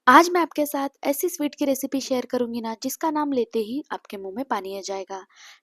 आज मैं आपके साथ ऐसी स्वीट की रेसिपी शेयर करूंगी ना जिसका नाम लेते ही आपके मुंह में पानी आ जाएगा।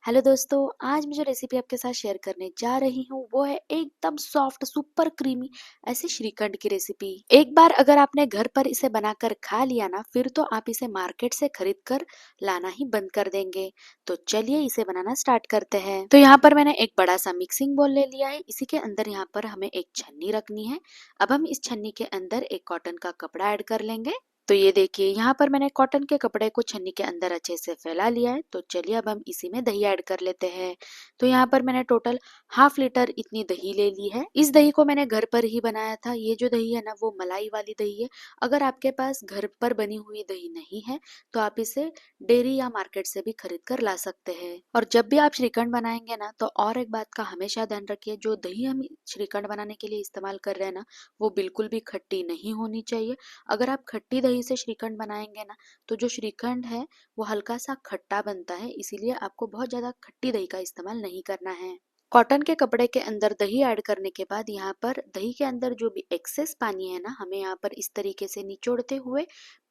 हेलो दोस्तों, आज मैं जो रेसिपी आपके साथ शेयर करने जा रही हूँ वो है एकदम सॉफ्ट सुपर क्रीमी ऐसी श्रीखंड की रेसिपी। एक बार अगर आपने घर पर इसे बनाकर खा लिया ना, फिर तो आप इसे मार्केट से खरीद कर लाना ही बंद कर देंगे। तो चलिए इसे बनाना स्टार्ट करते हैं। तो यहाँ पर मैंने एक बड़ा सा मिक्सिंग बोल ले लिया है। इसी के अंदर यहाँ पर हमें एक छन्नी रखनी है। अब हम इस छन्नी के अंदर एक कॉटन का कपड़ा ऐड कर लेंगे। तो ये देखिए, यहाँ पर मैंने कॉटन के कपड़े को छन्नी के अंदर अच्छे से फैला लिया है। तो चलिए अब हम इसी में दही ऐड कर लेते हैं। तो यहाँ पर मैंने टोटल हाफ लीटर इतनी दही ले ली है। इस दही को मैंने घर पर ही बनाया था। ये जो दही है ना वो मलाई वाली दही है। अगर आपके पास घर पर बनी हुई दही नहीं है तो आप इसे डेयरी या मार्केट से भी खरीद कर ला सकते हैं। और जब भी आप श्रीखंड बनाएंगे ना तो और एक बात का हमेशा ध्यान रखिए, जो दही हम श्रीखंड बनाने के लिए इस्तेमाल कर रहे हैं ना वो बिल्कुल भी खट्टी नहीं होनी चाहिए। अगर आप खट्टी दही से श्रीखंड बनाएंगे ना तो जो श्रीखंड है वो हल्का सा खट्टा बनता है, इसीलिए आपको बहुत ज्यादा खट्टी दही का इस्तेमाल नहीं करना है। कॉटन के कपड़े के अंदर दही ऐड करने के बाद यहाँ पर दही के अंदर जो भी एक्सेस पानी है ना, हमें यहाँ पर इस तरीके से निचोड़ते हुए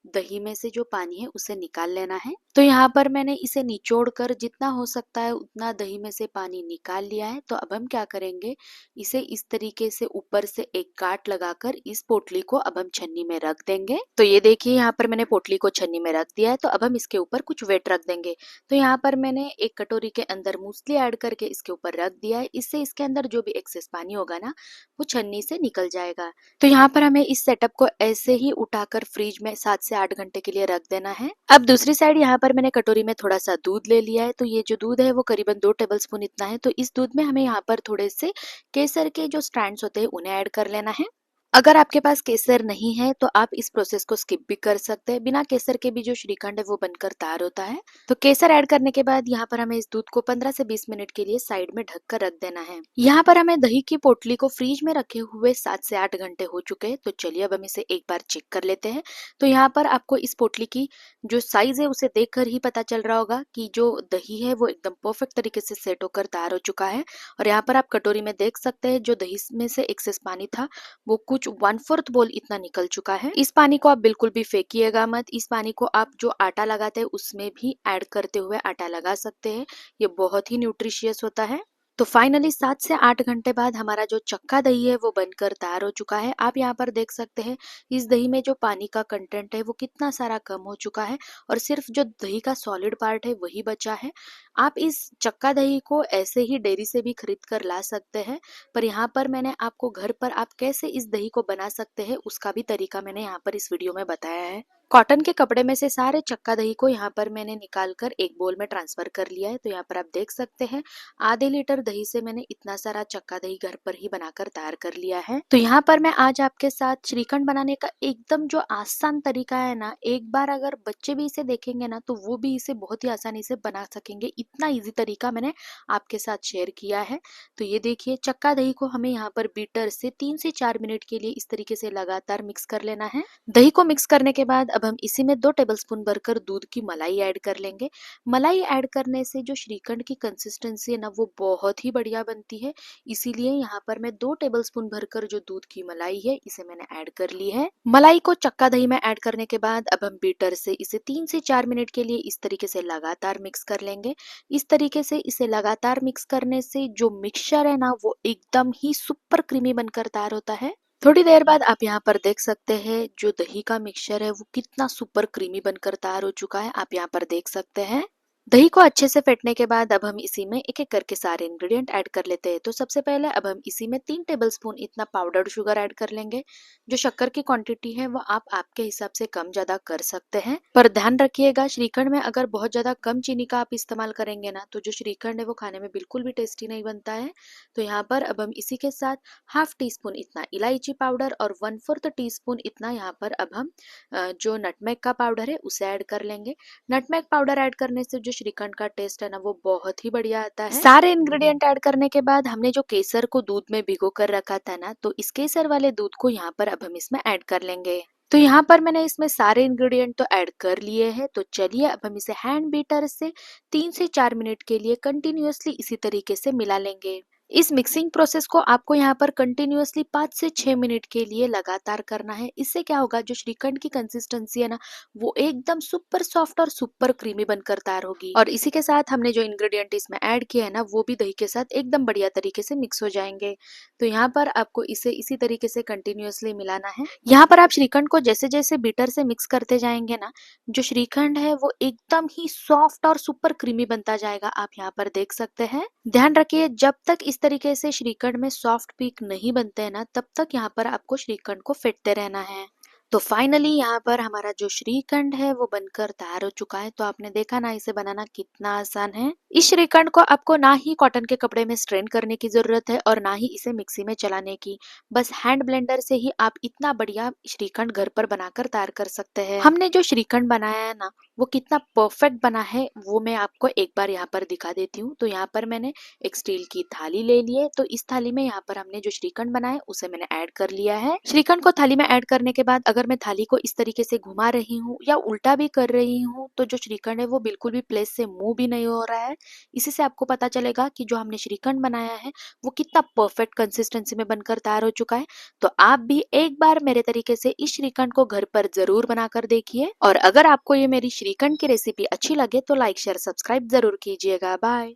दही में से जो पानी है उसे निकाल लेना है। तो यहाँ पर मैंने इसे निचोड़ कर जितना हो सकता है उतना दही में से पानी निकाल लिया है। तो अब हम क्या करेंगे, इसे इस तरीके से ऊपर से एक काट लगाकर इस पोटली को अब हम छन्नी में रख देंगे। तो ये देखिए, यहाँ पर मैंने पोटली को छन्नी में रख दिया है। तो अब हम इसके ऊपर कुछ वेट रख देंगे। तो यहाँ पर मैंने एक कटोरी के अंदर मूसली ऐड करके इसके ऊपर रख दिया है। इससे इसके अंदर जो भी एक्सेस पानी होगा ना वो छन्नी से निकल जाएगा। तो यहाँ पर हमें इस सेटअप को ऐसे ही उठाकर फ्रिज में 7 से 8 घंटे के लिए रख देना है। अब दूसरी साइड यहाँ पर मैंने कटोरी में थोड़ा सा दूध ले लिया है। तो ये जो दूध है वो करीबन 2 टेबलस्पून इतना है। तो इस दूध में हमें यहाँ पर थोड़े से केसर के जो स्ट्रैंड्स होते हैं उन्हें ऐड कर लेना है। अगर आपके पास केसर नहीं है तो आप इस प्रोसेस को स्किप भी कर सकते हैं। बिना केसर के भी जो श्रीखंड है वो बनकर तैयार होता है। तो केसर ऐड करने के बाद यहाँ पर हमें इस दूध को 15 से 20 मिनट के लिए साइड में ढक कर रख देना है। यहाँ पर हमें दही की पोटली को फ्रीज में रखे हुए 7 से 8 घंटे हो चुके हैं। तो चलिए अब हम इसे एक बार चेक कर लेते हैं। तो यहाँ पर आपको इस पोटली की जो साइज है उसे देखकर ही पता चल रहा होगा कि जो दही है वो एकदम परफेक्ट तरीके से सेट होकर तैयार हो चुका है। और यहाँ पर आप कटोरी में देख सकते हैं जो दही में से एक्सेस पानी था वो कुछ 1/4 बोल इतना निकल चुका है। इस पानी को आप बिल्कुल भी फेंकिएगा मत। इस पानी को आप जो आटा लगाते हैं उसमें भी ऐड करते हुए आटा लगा सकते हैं। ये बहुत ही न्यूट्रिशियस होता है। तो फाइनली 7 से 8 घंटे बाद हमारा जो चक्का दही है वो बनकर तैयार हो चुका है। आप यहाँ पर देख सकते हैं इस दही में जो पानी का कंटेंट है वो कितना सारा कम हो चुका है और सिर्फ जो दही का सॉलिड पार्ट है वही बचा है। आप इस चक्का दही को ऐसे ही डेयरी से भी खरीद कर ला सकते हैं, पर यहाँ पर मैंने आपको घर पर आप कैसे इस दही को बना सकते हैं उसका भी तरीका मैंने यहाँ पर इस वीडियो में बताया है। कॉटन के कपड़े में से सारे चक्का दही को यहाँ पर मैंने निकाल कर एक बोल में ट्रांसफर कर लिया है। तो यहाँ पर आप देख सकते हैं आधे लीटर दही से मैंने इतना सारा चक्का दही घर पर ही बनाकर तैयार कर लिया है। तो यहाँ पर मैं आज आपके साथ श्रीखंड बनाने का एकदम जो आसान तरीका है ना, एक बार अगर बच्चे भी इसे देखेंगे ना तो वो भी इसे बहुत ही आसानी से बना सकेंगे। इतना इजी तरीका मैंने आपके साथ शेयर किया है। तो ये देखिए, चक्का दही को हमें यहाँ पर बीटर से 3 से 4 मिनट के लिए इस तरीके से लगातार मिक्स कर लेना है। दही को मिक्स करने के बाद अब हम इसी में 2 टेबलस्पून भरकर दूध की मलाई ऐड कर लेंगे। मलाई ऐड करने से जो श्रीखंड की कंसिस्टेंसी है ना वो बहुत ही बढ़िया बनती है। इसीलिए यहाँ पर मैं 2 टेबलस्पून भरकर जो दूध की मलाई है इसे मैंने ऐड कर ली है। मलाई को चक्का दही में ऐड करने के बाद अब हम बीटर से इसे 3 से 4 मिनट के लिए इस तरीके से लगातार मिक्स कर लेंगे। इस तरीके से इसे लगातार मिक्स करने से जो मिक्सचर है ना वो एकदम ही सुपर क्रीमी बनकर तैयार होता है। थोड़ी देर बाद आप यहाँ पर देख सकते हैं जो दही का मिक्सचर है वो कितना सुपर क्रीमी बनकर तैयार हो चुका है। आप यहाँ पर देख सकते हैं। दही को अच्छे से फेंटने के बाद अब हम इसी में एक एक करके सारे इंग्रेडिएंट ऐड कर लेते हैं। तो सबसे पहले अब हम इसी में 3 टेबलस्पून इतना पाउडर्ड शुगर ऐड कर लेंगे। जो शक्कर की क्वांटिटी है वो आप आपके हिसाब से कम ज्यादा कर सकते हैं, पर ध्यान रखिएगा श्रीखंड में अगर बहुत ज्यादा कम चीनी का आप इस्तेमाल करेंगे ना तो जो श्रीखंड है वो खाने में बिल्कुल भी टेस्टी नहीं बनता है। तो यहाँ पर अब हम इसी के साथ हाफ टी स्पून इतना इलायची पाउडर और 1/4 टीस्पून इतना यहाँ पर अब हम जो नटमेग का पाउडर है उसे ऐड कर लेंगे। नटमेग पाउडर ऐड करने से जो श्रीखंड का टेस्ट है ना वो बहुत ही बढ़िया आता है। सारे इंग्रेडिएंट ऐड करने के बाद हमने जो केसर को दूध में भिगो कर रखा था ना, तो इस केसर वाले दूध को यहाँ पर अब हम इसमें ऐड कर लेंगे। तो यहाँ पर मैंने इसमें सारे इंग्रेडिएंट तो ऐड कर लिए हैं। तो चलिए अब हम इसे हैंड बीटर से 3 से 4 मिनट के लिए कंटिन्यूअसली इसी तरीके से मिला लेंगे। इस मिक्सिंग प्रोसेस को आपको यहाँ पर कंटिन्यूअसली 5 से 6 मिनट के लिए लगातार करना है। इससे क्या होगा, जो श्रीखंड की कंसिस्टेंसी है ना, वो एकदम सुपर सॉफ्ट और सुपर क्रीमी बनकर तैयार होगी। और इसी के साथ हमने जो इंग्रेडिएंट इसमें ऐड किया है ना, वो भी दही के साथ एकदम बढ़िया तरीके से मिक्स हो जाएंगे। तो यहाँ पर आपको इसे इसी तरीके से कंटिन्यूअसली मिलाना है। यहाँ पर आप श्रीखंड को जैसे जैसे बीटर से मिक्स करते जाएंगे ना, जो श्रीखंड है वो एकदम ही सॉफ्ट और सुपर क्रीमी बनता जाएगा। आप यहाँ पर देख सकते हैं। ध्यान रखिए, जब तक इस तरीके से श्रीखंड में सॉफ्ट पीक नहीं बनते हैं ना, तब तक यहाँ पर आपको श्रीखंड को फेंटते रहना है। तो फाइनली यहाँ पर हमारा जो श्रीखंड है वो बनकर तैयार हो चुका है। तो आपने देखा ना, इसे बनाना कितना आसान है। इस श्रीखंड को आपको ना ही कॉटन के कपड़े में स्ट्रेन करने की जरूरत है और ना ही इसे मिक्सी में चलाने की। बस हैंड ब्लेंडर से ही आप इतना बढ़िया श्रीखंड घर पर बनाकर तैयार कर सकते हैं। हमने जो श्रीखंड बनाया है ना, वो कितना परफेक्ट बना है वो मैं आपको एक बार यहाँ पर दिखा देती हूँ। तो यहाँ पर मैंने एक स्टील की थाली ले ली है। तो इस थाली में यहाँ पर हमने जो श्रीखंड बनाया उसे मैंने ऐड कर लिया है। श्रीखंड को थाली में ऐड करने के बाद अगर मैं थाली को इस तरीके से घुमा रही हूँ या उल्टा भी कर रही हूँ, तो जो श्रीखंड है वो बिल्कुल भी प्लेस से मूव भी नहीं हो रहा है। इसी से आपको पता चलेगा कि जो हमने श्रीखंड बनाया है वो कितना परफेक्ट कंसिस्टेंसी में बनकर तैयार हो चुका है। तो आप भी एक बार मेरे तरीके से इस श्रीखंड को घर पर जरूर बनाकर देखिए। और अगर आपको ये मेरी श्रीखंड की रेसिपी अच्छी लगे तो लाइक शेयर सब्सक्राइब जरूर कीजिएगा। बाय।